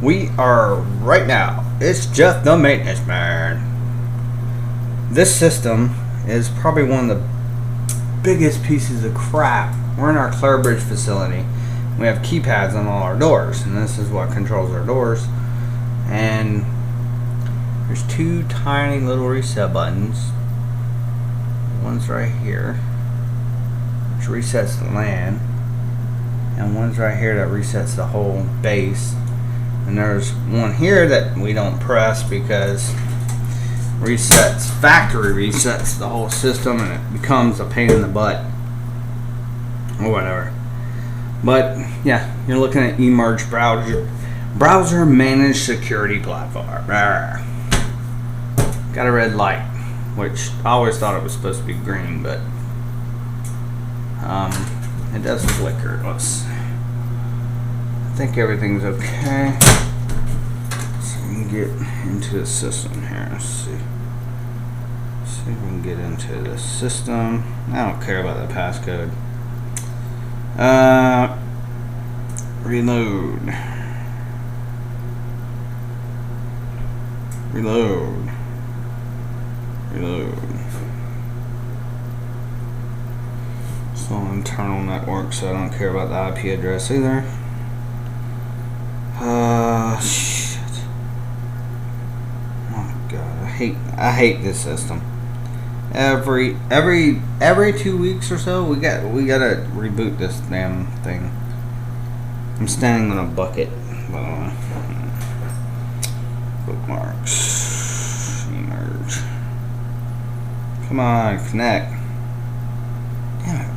We are right now. It's just the maintenance man. This system is probably one of the biggest pieces of crap. We're in our Clarebridge facility. We have keypads on all our doors, and this is what controls our doors. And there's two tiny little reset buttons. One's right here, which resets the LAN, and one's right here that resets the whole base. And there's one here that we don't press because factory resets the whole system, and it becomes a pain in the butt or whatever. But yeah, you're looking at eMerge browser managed security platform. Got a red light, which I always thought it was supposed to be green, but it does flicker. Let's see. I think everything's okay. So we can get into the system here. Let's see. See if we can get into the system. I don't care about the passcode. Reload. It's all internal network, so I don't care about the IP address either. Shit. Oh god, I hate this system. Every 2 weeks or so, we gotta reboot this damn thing. I'm standing on a bucket, by the way. Bookmarks. Emerge. Come on, connect. Damn it.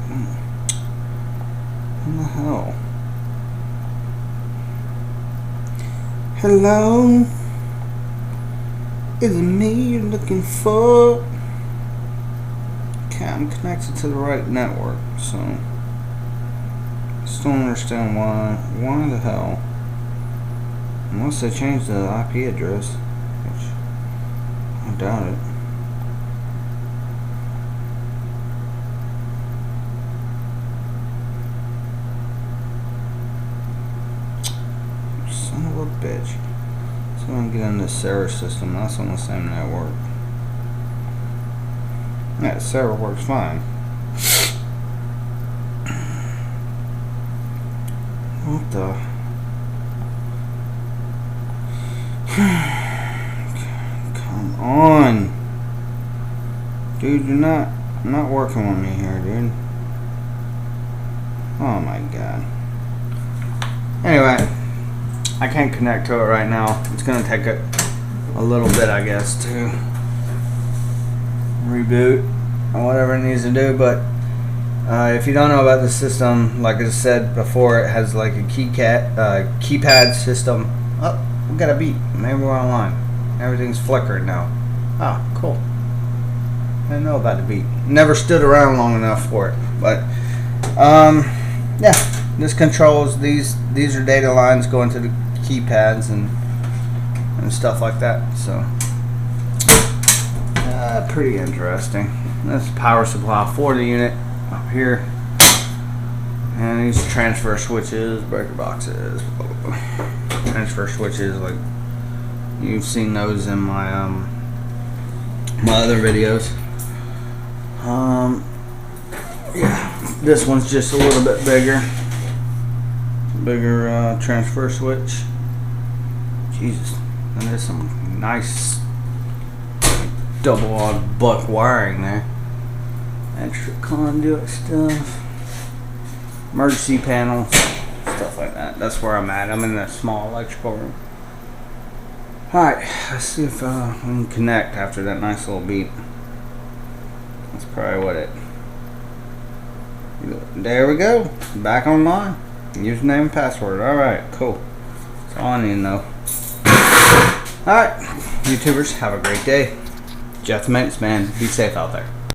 What the hell? Hello? Is it me you're looking for? Okay, I'm connected to the right network, so I still don't understand why the hell, unless they changed the IP address, which I doubt it. Son of a bitch. So I'm getting in the server system, that's on the same network. Yeah, server works fine. What the? Come on, dude! You're not working with me here, dude. Oh my god. Anyway, I can't connect to it right now. It's gonna take a little bit, I guess, to reboot or whatever it needs to do. But if you don't know about the system, like I said before, it has like a keypad system. Oh, we got a beat. Maybe we're online. Everything's flickering now. Oh, cool. I didn't know about the beat. Never stood around long enough for it. But yeah, this controls these are data lines going to the keypads and stuff like that. So pretty interesting. That's the power supply for the unit up here, and these transfer switches, breaker boxes, blah, blah, blah. Transfer switches, like you've seen those in my my other videos. Yeah, this one's just a little bit bigger transfer switch. Jesus, and there's some nice double odd buck wiring there. Extra conduit stuff, emergency panel, stuff like that. That's where I'm at. I'm in the small electrical room. Alright, let's see if we can connect after that nice little beep. That's probably what it. There we go. Back online. Username and password. Alright, cool. That's all I need to know. Alright, YouTubers, have a great day. Jeff the Maintenance Man. Be safe out there.